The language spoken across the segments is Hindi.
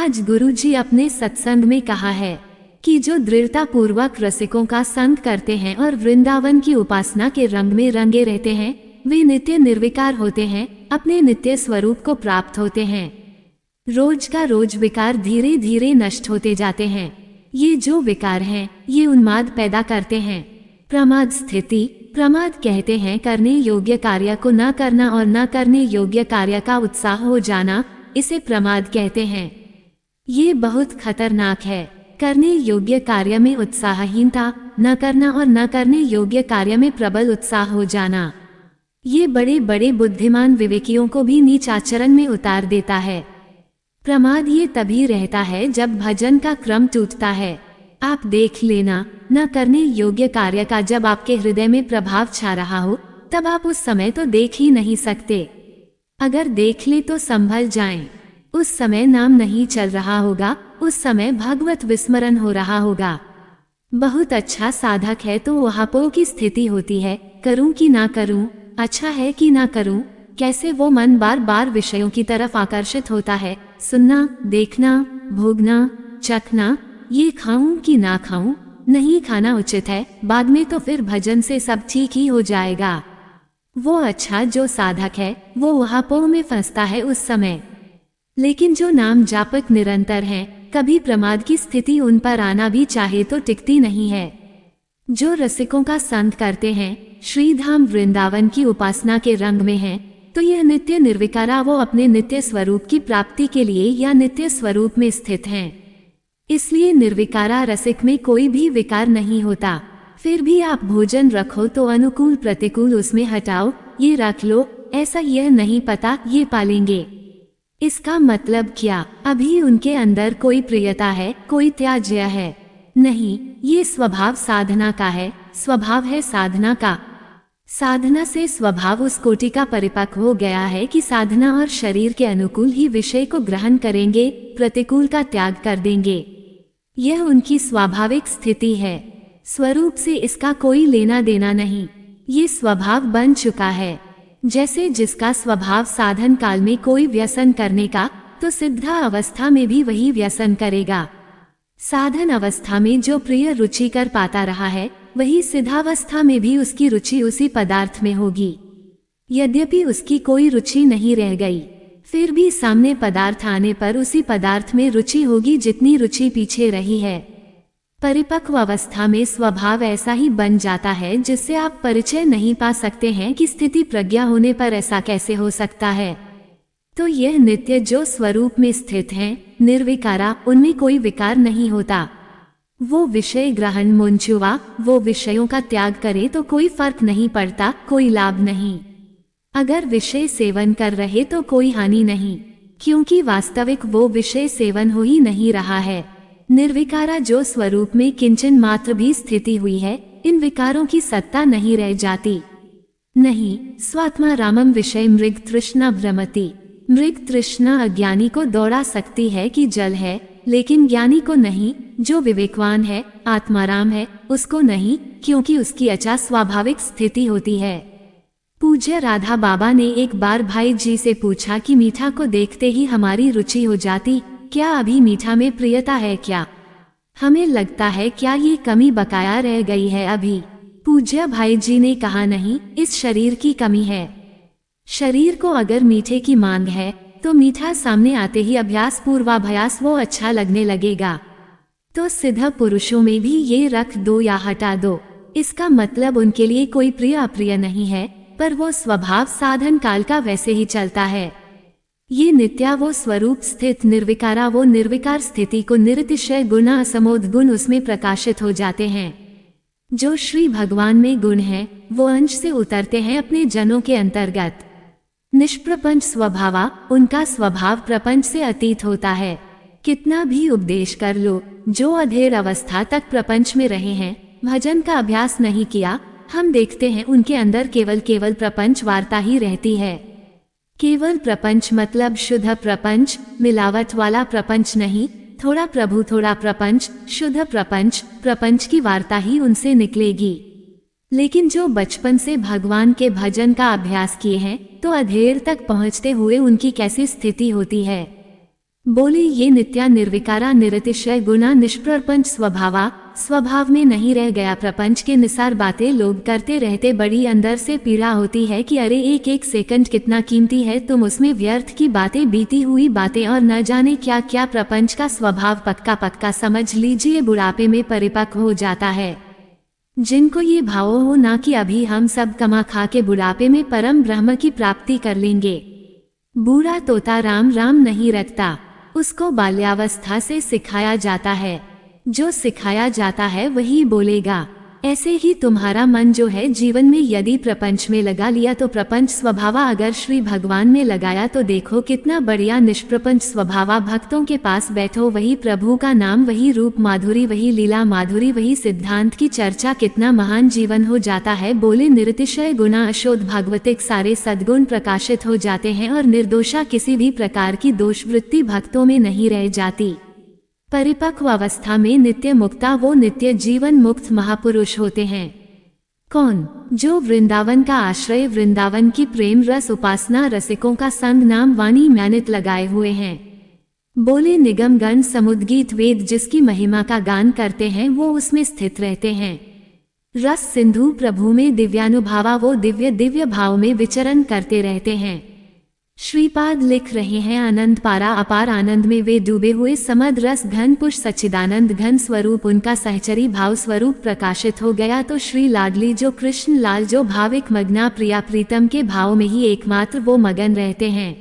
आज गुरुजी अपने सत्संग में कहा है कि जो दृढ़ता पूर्वक रसिकों का संग करते हैं और वृंदावन की उपासना के रंग में रंगे रहते हैं, वे नित्य निर्विकार होते हैं, अपने नित्य स्वरूप को प्राप्त होते हैं। रोज का रोज विकार धीरे धीरे नष्ट होते जाते हैं। ये जो विकार हैं, ये उन्माद पैदा करते हैं। प्रमाद स्थिति, प्रमाद कहते हैं करने योग्य कार्य को न करना और न करने योग्य कार्य का उत्साह हो जाना, इसे प्रमाद कहते हैं। ये बहुत खतरनाक है। करने योग्य कार्य में उत्साहहीनता, न करना और न करने योग्य कार्य में प्रबल उत्साह हो जाना, ये बड़े बड़े बुद्धिमान विवेकियों को भी नीच आचरण में उतार देता है। प्रमाद ये तभी रहता है जब भजन का क्रम टूटता है। आप देख लेना, न करने योग्य कार्य का जब आपके हृदय में प्रभाव छा रहा हो, तब आप उस समय तो देख ही नहीं सकते। अगर देख ले तो संभल जाएं। उस समय नाम नहीं चल रहा होगा, उस समय भगवत विस्मरण हो रहा होगा। बहुत अच्छा साधक है तो वहां की स्थिति होती है, करूं कि ना करूं, अच्छा है कि ना करूं, कैसे वो मन बार बार विषयों की तरफ आकर्षित होता है। सुनना, देखना, भोगना, चखना, ये खाऊं कि ना खाऊं, नहीं खाना उचित है, बाद में तो फिर भजन से सब ठीक ही हो जाएगा। वो अच्छा जो साधक है वो वहां में फंसता है उस समय। लेकिन जो नाम जापक निरंतर हैं, कभी प्रमाद की स्थिति उन पर आना भी चाहे तो टिकती नहीं है। जो रसिकों का संग करते हैं, श्रीधाम वृंदावन की उपासना के रंग में हैं, तो यह नित्य निर्विकारा वो अपने नित्य स्वरूप की प्राप्ति के लिए या नित्य स्वरूप में स्थित हैं। इसलिए निर्विकारा रसिक में कोई भी विकार नहीं होता। फिर भी आप भोजन रखो तो अनुकूल प्रतिकूल उसमें हटाओ, ये रख लो, ऐसा यह नहीं पता ये पालेंगे। इसका मतलब क्या? अभी उनके अंदर कोई प्रियता है, कोई त्याज्य है? नहीं, ये स्वभाव साधना का है, स्वभाव है साधना का। साधना से स्वभाव उस कोटि का परिपक्व हो गया है कि साधना और शरीर के अनुकूल ही विषय को ग्रहण करेंगे, प्रतिकूल का त्याग कर देंगे। यह उनकी स्वाभाविक स्थिति है। स्वरूप से इसका कोई लेना देना नहीं, ये स्वभाव बन चुका है। जैसे जिसका स्वभाव साधन काल में कोई व्यसन करने का, तो सिद्धा अवस्था में भी वही व्यसन करेगा। साधन अवस्था में जो प्रिय रुचि कर पाता रहा है, वही सिद्धावस्था में भी उसकी रुचि उसी पदार्थ में होगी। यद्यपि उसकी कोई रुचि नहीं रह गई, फिर भी सामने पदार्थ आने पर उसी पदार्थ में रुचि होगी जितनी रुचि पीछे रही है। परिपक्व अवस्था में स्वभाव ऐसा ही बन जाता है जिससे आप परिचय नहीं पा सकते हैं कि स्थिति प्रज्ञा होने पर ऐसा कैसे हो सकता है। तो यह नित्य जो स्वरूप में स्थित हैं, निर्विकारा, उनमें कोई विकार नहीं होता। वो विषय ग्रहण मुंचुवा, वो विषयों का त्याग करे तो कोई फर्क नहीं पड़ता, कोई लाभ नहीं। अगर विषय सेवन कर रहे तो कोई हानि नहीं, क्योंकि वास्तविक वो विषय सेवन हो ही नहीं रहा है। निर्विकारा जो स्वरूप में किंचन मात्र भी स्थिति हुई है, इन विकारों की सत्ता नहीं रह जाती। नहीं, स्वात्मा रामम विषय मृग तृष्णा भ्रमति। मृग तृष्णा अज्ञानी को दौड़ा सकती है कि जल है, लेकिन ज्ञानी को नहीं। जो विवेकवान है, आत्माराम है, उसको नहीं, क्योंकि उसकी अचा स्वाभाविक स्थिति होती है। पूज्य राधा बाबा ने एक बार भाई जी से पूछा कि मीठा को देखते ही हमारी रुचि हो जाती, क्या अभी मीठा में प्रियता है क्या? हमें लगता है क्या ये कमी बकाया रह गई है अभी? पूज्य भाई जी ने कहा नहीं, इस शरीर की कमी है। शरीर को अगर मीठे की मांग है तो मीठा सामने आते ही अभ्यास पूर्वाभ्यास वो अच्छा लगने लगेगा। तो सिद्ध पुरुषों में भी ये रख दो या हटा दो, इसका मतलब उनके लिए कोई प्रिय अप्रिय नहीं है, पर वो स्वभाव साधन काल का वैसे ही चलता है। ये नित्या वो स्वरूप स्थित निर्विकारा वो निर्विकार स्थिति को निरतिशय गुण असमोद गुण उसमें प्रकाशित हो जाते हैं। जो श्री भगवान में गुण है वो अंश से उतरते हैं अपने जनों के अंतर्गत। निष्प्रपंच स्वभावा, उनका स्वभाव प्रपंच से अतीत होता है। कितना भी उपदेश कर लो, जो अधेर अवस्था तक प्रपंच में रहे हैं, भजन का अभ्यास नहीं किया, हम देखते हैं उनके अंदर केवल प्रपंच वार्ता ही रहती है। केवल प्रपंच मतलब शुद्ध प्रपंच, मिलावट वाला प्रपंच नहीं। थोड़ा प्रभु थोड़ा प्रपंच, शुद्ध प्रपंच, प्रपंच की वार्ता ही उनसे निकलेगी। लेकिन जो बचपन से भगवान के भजन का अभ्यास किए हैं, तो अधेर तक पहुँचते हुए उनकी कैसी स्थिति होती है। बोले ये नित्या निर्विकारा निरतिशय गुणा निष्प्रपंच स्वभाव में नहीं रह गया। प्रपंच के निसार बातें लोग करते रहते, बड़ी अंदर से पीड़ा होती है कि अरे एक एक सेकंड कितना कीमती है, तुम उसमें व्यर्थ की बातें, बीती हुई बातें और न जाने क्या क्या। प्रपंच का स्वभाव पक्का पक्का समझ लीजिए बुढ़ापे में परिपक्व हो जाता है। जिनको ये भाव हो ना कि अभी हम सब कमा खा के बुढ़ापे में परम ब्रह्म की प्राप्ति कर लेंगे। बूढ़ा तोता राम राम नहीं रखता, उसको बाल्यावस्था से सिखाया जाता है। जो सिखाया जाता है वही बोलेगा। ऐसे ही तुम्हारा मन जो है जीवन में यदि प्रपंच में लगा लिया तो प्रपंच स्वभावा अगर श्री भगवान में लगाया तो देखो कितना बढ़िया निष्प्रपंच स्वभावा। भक्तों के पास बैठो, वही प्रभु का नाम, वही रूप माधुरी, वही लीला माधुरी, वही सिद्धांत की चर्चा, कितना महान जीवन हो जाता है। बोले निरतिशय गुणा अशोध भागवतिक सारे सद्गुण प्रकाशित हो जाते हैं और निर्दोषा किसी भी प्रकार की दोष वृत्ति भक्तों में नहीं रह जाती। परिपक्व अवस्था में नित्य मुक्ता वो नित्य जीवन मुक्त महापुरुष होते हैं। कौन? जो वृंदावन का आश्रय, वृंदावन की प्रेम रस उपासना, रसिकों का संग, नाम वाणी म्यानित लगाए हुए हैं। बोले निगम गण समुद्गीत वेद जिसकी महिमा का गान करते हैं वो उसमें स्थित रहते हैं। रस सिंधु प्रभु में दिव्यानुभावा वो दिव्य दिव्य भाव में विचरण करते रहते हैं। श्रीपाद लिख रहे हैं आनंद पारा अपार आनंद में वे डूबे हुए, समद रस घन पुष सच्चिदानंद घन स्वरूप उनका सहचरी भाव स्वरूप प्रकाशित हो गया। तो श्री लाडली जो कृष्ण लाल जो भाविक मग्ना प्रिया प्रीतम के भाव में ही एकमात्र वो मगन रहते हैं।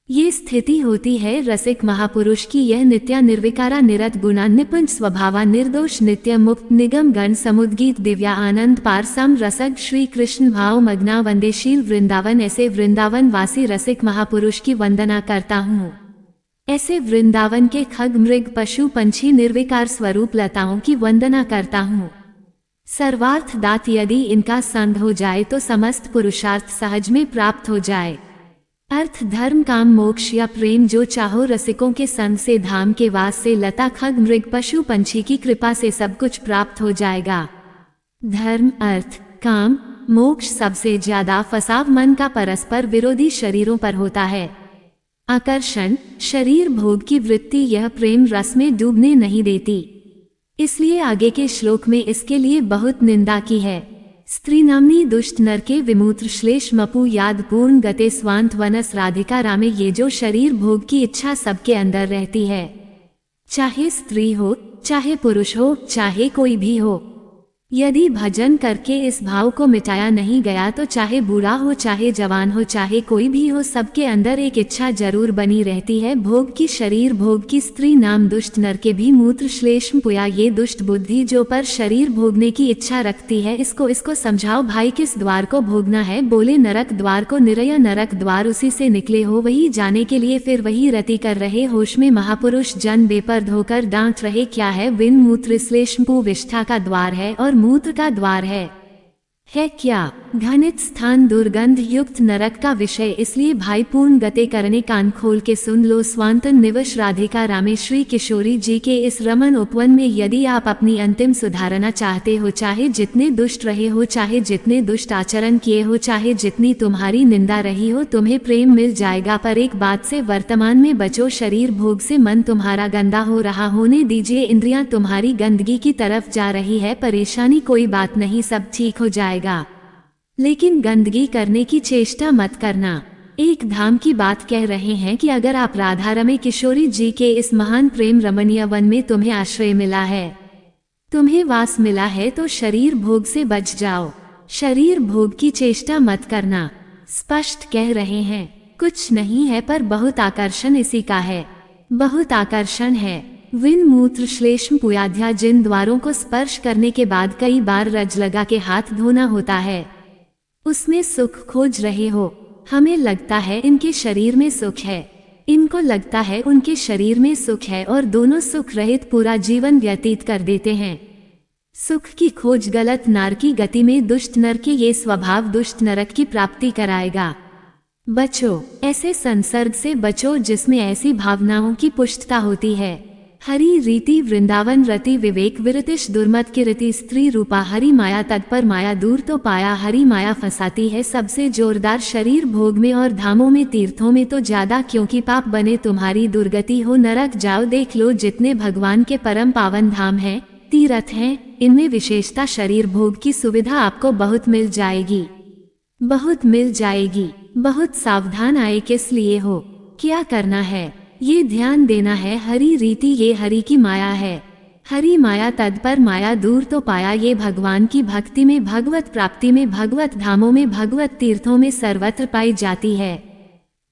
ये स्थिति होती है रसिक महापुरुष की। यह नित्या निर्विकारा निरत गुणा निपुंज स्वभावा निर्दोष नित्य मुक्त निगम गण समुद्गीत दिव्या आनंद पार सम रसक श्री कृष्ण भाव मग्ना वंदेशील वृंदावन। ऐसे वृंदावन वासी रसिक महापुरुष की वंदना करता हूँ। ऐसे वृंदावन के खग मृग पशु पंछी निर्विकार स्वरूप लताओं की वंदना करता हूँ। सर्वार्थ दात यदि इनका संग हो जाए तो समस्त पुरुषार्थ सहज में प्राप्त हो जाए। अर्थ धर्म काम मोक्ष या प्रेम जो चाहो, रसिकों के संग से धाम के वास से लता खग मृग पशु पंछी की कृपा से सब कुछ प्राप्त हो जाएगा। धर्म अर्थ काम मोक्ष सबसे ज्यादा फसाव मन का परस्पर विरोधी शरीरों पर होता है। आकर्षण शरीर भोग की वृत्ति यह प्रेम रस में डूबने नहीं देती, इसलिए आगे के श्लोक में इसके लिए बहुत निंदा की है। स्त्री नामनी दुष्ट नर के विमूत्र श्लेष मपु याद पूर्ण गते स्वांत वनस राधिका रामे। ये जो शरीर भोग की इच्छा सबके अंदर रहती है, चाहे स्त्री हो चाहे पुरुष हो चाहे कोई भी हो, यदि भजन करके इस भाव को मिटाया नहीं गया तो चाहे बूढ़ा हो चाहे जवान हो चाहे कोई भी हो, सबके अंदर एक इच्छा जरूर बनी रहती है भोग की। शरीर भोग की स्त्री नाम दुष्ट नर के भी मूत्र श्लेष्म पुया। ये दुष्ट बुद्धि जो पर शरीर भोगने की इच्छा रखती है, इसको समझाओ भाई किस द्वार को भोगना है। बोले नरक द्वार को। निरय नरक द्वार उसी से निकले हो, वही जाने के लिए फिर वही रति कर रहे। होश में महापुरुष जन बेपर्द होकर डांट रहे क्या है। विन मूत्र श्लेष्म पु विष्ठा का द्वार है और मूत्र का द्वार है क्या? घनित स्थान दुर्गंध युक्त नरक का विषय। इसलिए भाई पूर्ण गते करने कान खोल के सुन लो। स्वांतन निवश राधिका रामे श्री किशोरी जी के इस रमन उपवन में यदि आप अपनी अंतिम सुधारना चाहते हो, चाहे जितने दुष्ट रहे हो, चाहे जितने दुष्ट आचरण किए हो, चाहे जितनी तुम्हारी निंदा रही हो, तुम्हें प्रेम मिल जाएगा। पर एक बात से वर्तमान में बचो, शरीर भोग से मन तुम्हारा गंदा हो रहा होने दीजिए। इंद्रियां तुम्हारी गंदगी की तरफ जा रही है, परेशानी कोई बात नहीं, सब ठीक हो जाएगा, लेकिन गंदगी करने की चेष्टा मत करना। एक धाम की बात कह रहे हैं कि अगर आप राधा रमे किशोरी जी के इस महान प्रेम रमणीय वन में तुम्हें आश्रय मिला है, तुम्हें वास मिला है, तो शरीर भोग से बच जाओ, शरीर भोग की चेष्टा मत करना। स्पष्ट कह रहे हैं, कुछ नहीं है पर बहुत आकर्षण इसी का है, बहुत आकर्षण है। विन मूत्र श्लेष्म पुयाध्या जिन द्वारों को स्पर्श करने के बाद कई बार रज लगा के हाथ धोना होता है, उसमें सुख खोज रहे हो। हमें लगता है इनके शरीर में सुख है, इनको लगता है उनके शरीर में सुख है, और दोनों सुख रहित पूरा जीवन व्यतीत कर देते हैं। सुख की खोज गलत नार की गति में दुष्ट नर के ये स्वभाव दुष्ट नरक की प्राप्ति कराएगा। बचो, ऐसे संसर्ग से बचो जिसमें ऐसी भावनाओं की पुष्टता होती है। हरि रीति वृंदावन रति विवेक विरतिश दुर्मत की रति स्त्री रूपा हरि माया तत्पर माया दूर तो पाया हरि माया फंसाती है सबसे जोरदार शरीर भोग में और धामों में तीर्थों में तो ज्यादा क्योंकि पाप बने तुम्हारी दुर्गति हो नरक जाओ देख लो जितने भगवान के परम पावन धाम हैं तीर्थ हैं इनमें विशेषता शरीर भोग की सुविधा आपको बहुत मिल जाएगी बहुत सावधान आए किस लिए हो क्या करना है ये ध्यान देना है हरि रीति ये हरि की माया है हरि माया तत्पर माया दूर तो पाया ये भगवान की भक्ति में भगवत प्राप्ति में भगवत धामों में भगवत तीर्थों में सर्वत्र पाई जाती है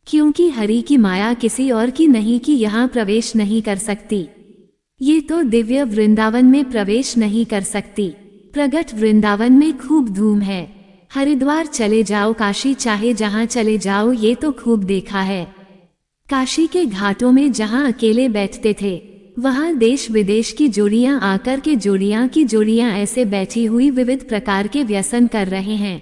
क्योंकि हरि की माया किसी और की नहीं कि यहाँ प्रवेश नहीं कर सकती ये तो दिव्य वृंदावन में प्रवेश नहीं कर सकती प्रगट वृंदावन में खूब धूम है हरिद्वार चले जाओ काशी चाहे जहाँ चले जाओ ये तो खूब देखा है काशी के घाटों में जहाँ अकेले बैठते थे वहाँ देश विदेश की जोड़ियाँ आकर के जोड़ियाँ ऐसे बैठी हुई विविध प्रकार के व्यसन कर रहे हैं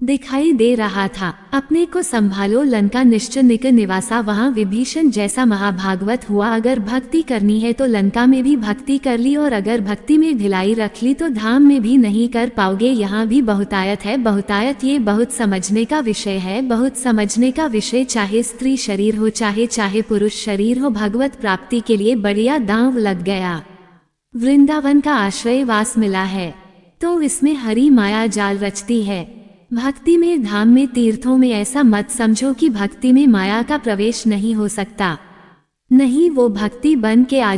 दिखाई दे रहा था अपने को संभालो लंका निश्चनिक निवासा वहाँ विभीषण जैसा महाभागवत हुआ अगर भक्ति करनी है तो लंका में भी भक्ति कर ली और अगर भक्ति में ढिलाई रख ली तो धाम में भी नहीं कर पाओगे यहाँ भी बहुतायत है बहुतायत ये बहुत समझने का विषय है बहुत समझने का विषय चाहे स्त्री शरीर हो चाहे पुरुष शरीर हो भगवत प्राप्ति के लिए बढ़िया दांव लग गया वृंदावन का आश्रय वास मिला है तो इसमें हरि माया जाल रचती है भक्ति में धाम में तीर्थों में ऐसा मत समझो कि भक्ति में माया का प्रवेश नहीं हो सकता नहीं वो भक्ति बन के आ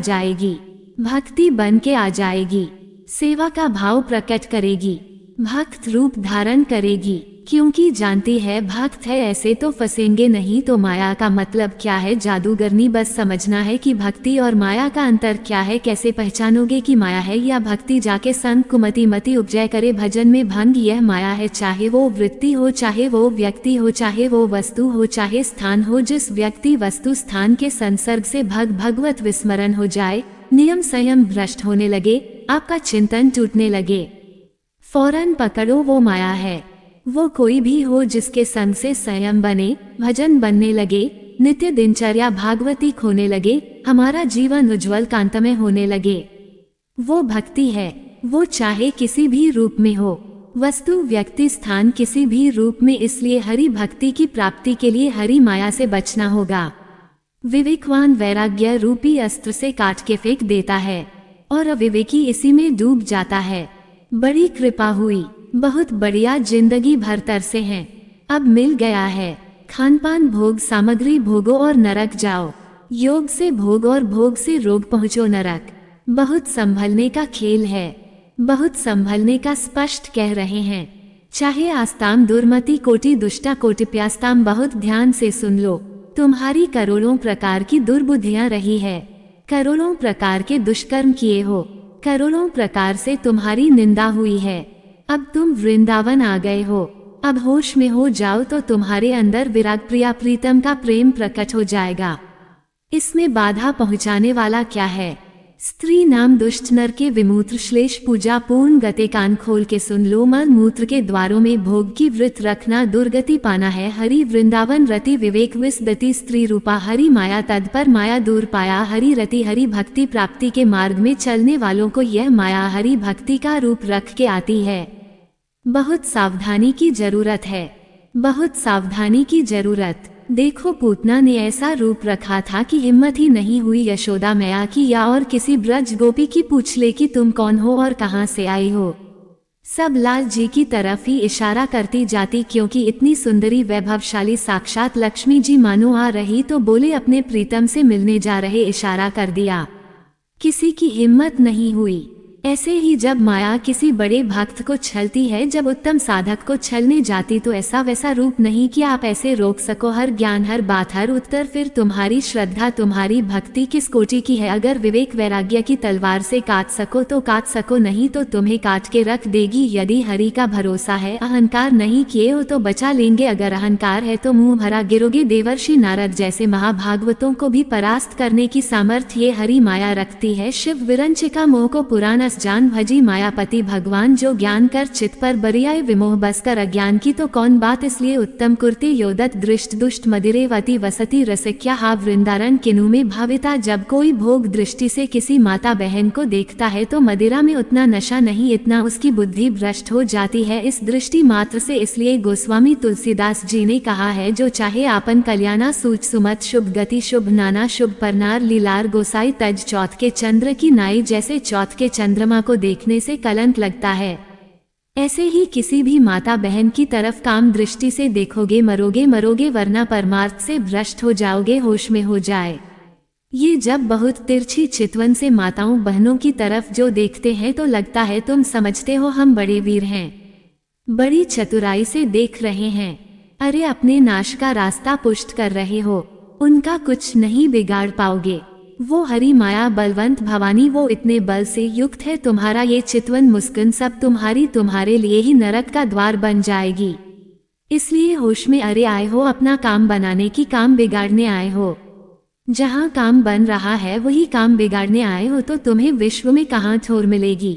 जाएगी सेवा का भाव प्रकट करेगी भक्त रूप धारण करेगी क्योंकि जानती है भक्त है ऐसे तो फंसेंगे नहीं तो माया का मतलब क्या है जादूगरनी बस समझना है कि भक्ति और माया का अंतर क्या है कैसे पहचानोगे कि माया है या भक्ति जाके संग कुमति मति उपजय करे भजन में भंग यह माया है चाहे वो वृत्ति हो चाहे वो व्यक्ति हो चाहे वो वस्तु हो चाहे स्थान हो जिस व्यक्ति वस्तु स्थान के संसर्ग से भगवत विस्मरण हो जाए नियम संयम भ्रष्ट होने लगे आपका चिंतन टूटने लगे फौरन पकड़ो वो माया है वो कोई भी हो जिसके संग से संयम बने भजन बनने लगे नित्य दिनचर्या भागवती खोने लगे हमारा जीवन उज्जवल कांतमय होने लगे वो भक्ति है वो चाहे किसी भी रूप में हो वस्तु व्यक्ति स्थान किसी भी रूप में इसलिए हरि भक्ति की प्राप्ति के लिए हरि माया से बचना होगा विवेकवान वैराग्य रूपी अस्त्र से काट के फेंक देता है और अविवेकी इसी में डूब जाता है बड़ी कृपा हुई बहुत बढ़िया जिंदगी भर तरसे हैं अब मिल गया है खान पान भोग सामग्री भोगो और नरक जाओ योग से भोग और भोग से रोग पहुँचो नरक बहुत संभलने का खेल है बहुत संभलने का स्पष्ट कह रहे हैं चाहे आस्ताम दुर्मति कोटि दुष्टा कोटि प्यास्ताम बहुत ध्यान से सुन लो तुम्हारी करोड़ों प्रकार की दुर्बुद्धियां रही है करोड़ों प्रकार के दुष्कर्म किए हो करोड़ों प्रकार से तुम्हारी निंदा हुई है अब तुम वृंदावन आ गए हो अब होश में हो जाओ तो तुम्हारे अंदर विराग प्रिया प्रीतम का प्रेम प्रकट हो जाएगा इसमें बाधा पहुंचाने वाला क्या है स्त्री नाम दुष्ट नर के विमूत्र श्लेष पूजा पूर्ण गते कान खोल के सुन लो मल मूत्र के द्वारों में भोग की वृत रखना दुर्गति पाना है हरि वृंदावन रति विवेक विस्दति स्त्री रूपा हरि माया तत्पर माया दूर पाया हरि रति हरि भक्ति प्राप्ति के मार्ग में चलने वालों को यह माया हरि भक्ति का रूप रख के आती है बहुत सावधानी की जरूरत है बहुत सावधानी की जरूरत देखो पूतना ने ऐसा रूप रखा था कि हिम्मत ही नहीं हुई यशोदा मैया की या और किसी ब्रज गोपी की पूछ ले कि तुम कौन हो और कहां से आई हो सब लाल जी की तरफ ही इशारा करती जाती क्योंकि इतनी सुंदरी वैभवशाली साक्षात लक्ष्मी जी मानो आ रही तो बोले अपने प्रीतम से मिलने जा रहे इशारा कर दिया किसी की हिम्मत नहीं हुई ऐसे ही जब माया किसी बड़े भक्त को छलती है जब उत्तम साधक को छलने जाती तो ऐसा वैसा रूप नहीं कि आप ऐसे रोक सको हर ज्ञान हर बात हर उत्तर फिर तुम्हारी श्रद्धा तुम्हारी भक्ति किस कोटि की है अगर विवेक वैराग्य की तलवार से काट सको तो काट सको नहीं तो तुम्हें काट के रख देगी यदि हरि का भरोसा है अहंकार नहीं किए हो तो बचा लेंगे अगर अहंकार है तो मुंह भरा गिरोगे देवर्षि नारद जैसे महाभागवतों को भी परास्त करने की सामर्थ्य ये हरि माया रखती है शिव विरंचिका मोह को पुराना मानस जान भजी मायापति भगवान जो ज्ञान कर चित पर बरियाए विमोह बस कर अज्ञान की तो कौन बात इसलिए उत्तम कुर्ते योदत दृष्ट दुष्ट मदिरेवती वसती रसिक्या हा वृंदारन किनु में भाविता। जब कोई भोग दृष्टि से किसी माता बहन को देखता है तो मदिरा में उतना नशा नहीं, इतना उसकी बुद्धि भ्रष्ट हो जाती है इस दृष्टि मात्र से। इसलिए गोस्वामी तुलसीदास जी ने कहा है, जो चाहे आपन कल्याणा सूच सुमत शुभ गति शुभ नाना शुभ परनार लीलार गोसाई तज चौथ के चंद्र की नाई। जैसे चौथ के चंद्रमा को देखने से कलंक लगता है, ऐसे ही किसी भी माता बहन की तरफ काम दृष्टि से देखोगे मरोगे मरोगे, वरना परमार्थ से भ्रष्ट हो जाओगे, होश में हो जाए। ये जब बहुत तिरछी चितवन से माताओं बहनों की तरफ जो देखते हैं तो लगता है तुम समझते हो हम बड़े वीर हैं, बड़ी चतुराई से देख रहे हैं, अरे अपने नाश का रास्ता पुष्ट कर रहे हो, उनका कुछ नहीं बिगाड़ पाओगे। वो हरि माया बलवंत भवानी वो इतने बल से युक्त है, तुम्हारा ये चितवन मुस्कुन सब तुम्हारे लिए ही नरक का द्वार बन जाएगी। इसलिए होश में अरे आए हो, अपना काम बनाने की काम बिगाड़ने आए हो। जहाँ काम बन रहा है वही काम बिगाड़ने आए हो तो तुम्हें विश्व में कहाँ छोर मिलेगी।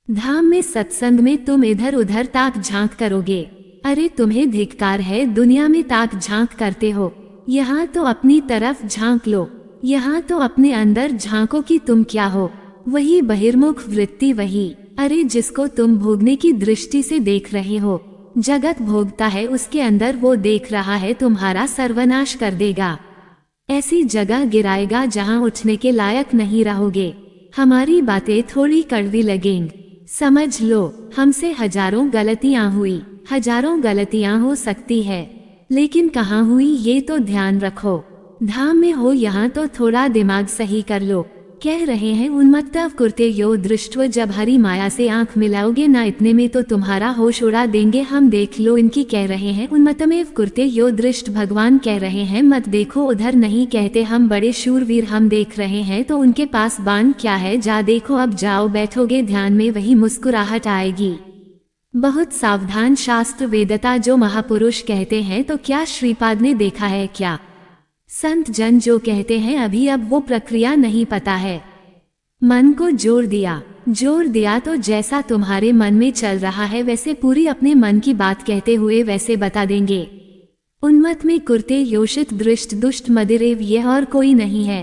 धाम में सत्संग में तुम इधर उधर ताक झांक करोगे, अरे तुम्हें धिक्कार है, दुनिया में ताक झांक करते हो, यहाँ तो अपनी तरफ झांक लो, यहाँ तो अपने अंदर झांको कि तुम क्या हो। वही बहिर्मुख वृत्ति वही, अरे जिसको तुम भोगने की दृष्टि से देख रहे हो, जगत भोगता है उसके अंदर वो देख रहा है, तुम्हारा सर्वनाश कर देगा, ऐसी जगह गिराएगा जहाँ उठने के लायक नहीं रहोगे। हमारी बातें थोड़ी कड़वी लगेंगी, समझ लो हमसे हजारों गलतियाँ हुई, हजारों गलतियाँ हो सकती है, लेकिन कहाँ हुई ये तो ध्यान रखो। धाम में हो यहाँ तो थोड़ा दिमाग सही कर लो। कह रहे हैं उन्मत्तव कुर्ते यो दृष्टव, जब हरी माया से आंख मिलाओगे ना इतने में तो तुम्हारा होश उड़ा देंगे हम। देख लो इनकी कह रहे हैं उन्मत्तमेव कुर्ते यो दृष्ट, भगवान कह रहे हैं मत देखो उधर, नहीं कहते हम बड़े शूरवीर हम देख रहे हैं तो उनके पास बाण क्या है, जा देखो, अब जाओ बैठोगे ध्यान में वही मुस्कुराहट आएगी। बहुत सावधान शास्त्र वेदता जो महापुरुष कहते हैं तो क्या श्रीपाद ने देखा है क्या? संत जन जो कहते हैं अभी अब वो प्रक्रिया नहीं पता है। मन को जोर दिया तो जैसा तुम्हारे मन में चल रहा है वैसे पूरी अपने मन की बात कहते हुए वैसे बता देंगे। उन्मत्त में कुर्ते योषित दृष्ट दुष्ट मदिरेव, यह और कोई नहीं है,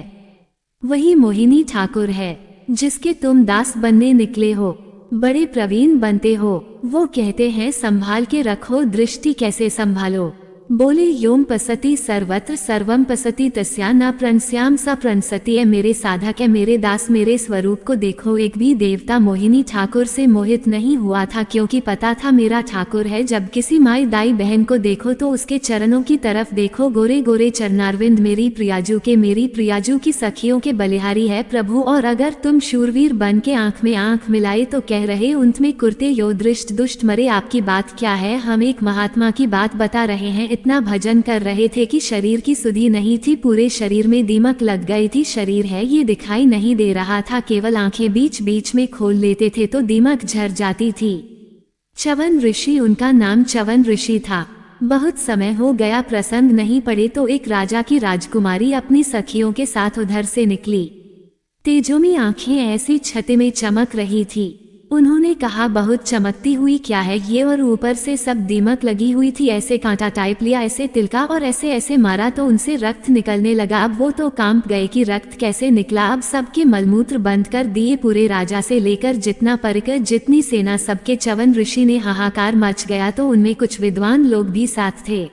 वही मोहिनी ठाकुर है जिसके तुम दास बनने निकले हो, बड़े प्रवीण बनते हो। वो कहते हैं संभाल के रखो दृष्टि, कैसे संभालो? बोले योम पसति सर्वत्र सर्वम पसति तस्या न प्रणस्याम स प्रणसति। है मेरे साधक है मेरे दास, मेरे स्वरूप को देखो। एक भी देवता मोहिनी ठाकुर से मोहित नहीं हुआ था क्योंकि पता था मेरा ठाकुर है। जब किसी माई दाई बहन को देखो तो उसके चरणों की तरफ देखो, गोरे गोरे चरणारविंद मेरी प्रियाजू के, मेरी प्रियाजू की सखियों के बलिहारी है प्रभु। और अगर तुम शूरवीर बन के आंख में आंख मिलाए तो कह रहे उन्त में कुर्ते यो दृष्ट दुष्ट मरे। आपकी बात क्या है? हम एक महात्मा की बात बता रहे हैं। इतना भजन कर रहे थे कि शरीर की सुधि नहीं थी, पूरे शरीर में दीमक लग गई थी। शरीर है ये दिखाई नहीं दे रहा था, केवल आंखें बीच बीच में खोल लेते थे तो दीमक झर जाती थी। च्यवन ऋषि, उनका नाम च्यवन ऋषि था। बहुत समय हो गया प्रसंग नहीं पड़े तो एक राजा की राजकुमारी अपनी सखियों के साथ उधर से निकली। तेजोमी आंखें ऐसी छते में चमक रही थी। उन्होंने कहा बहुत चमकती हुई क्या है ये, और ऊपर से सब दीमक लगी हुई थी। ऐसे कांटा टाइप लिया, ऐसे तिलका और ऐसे ऐसे मारा तो उनसे रक्त निकलने लगा। अब वो तो कांप गए कि रक्त कैसे निकला। अब सबके मलमूत्र बंद कर दिए, पूरे राजा से लेकर जितना परिकर जितनी सेना सबके। च्यवन ऋषि ने हाहाकार मच गया तो उनमें कुछ विद्वान लोग भी साथ थे।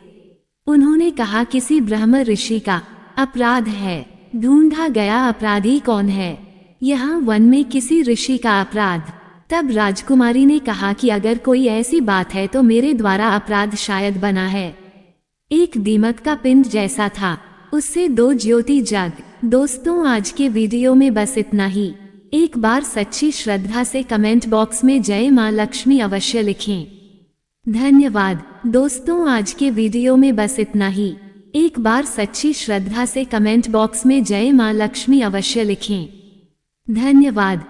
उन्होंने कहा किसी ब्रह्म ऋषि का अपराध है, ढूंढा गया अपराधी कौन है? यहाँ वन में किसी ऋषि का अपराध। तब राजकुमारी ने कहा कि अगर कोई ऐसी बात है तो मेरे द्वारा अपराध शायद बना है। एक दीमक का पिंड जैसा था, उससे दो ज्योति जग। दोस्तों आज के वीडियो में बस इतना ही। एक बार सच्ची श्रद्धा से कमेंट बॉक्स में जय मां लक्ष्मी अवश्य लिखें। धन्यवाद दोस्तों आज के वीडियो में बस इतना ही। एक बार सच्ची श्रद्धा से कमेंट बॉक्स में जय मां लक्ष्मी अवश्य लिखें। धन्यवाद।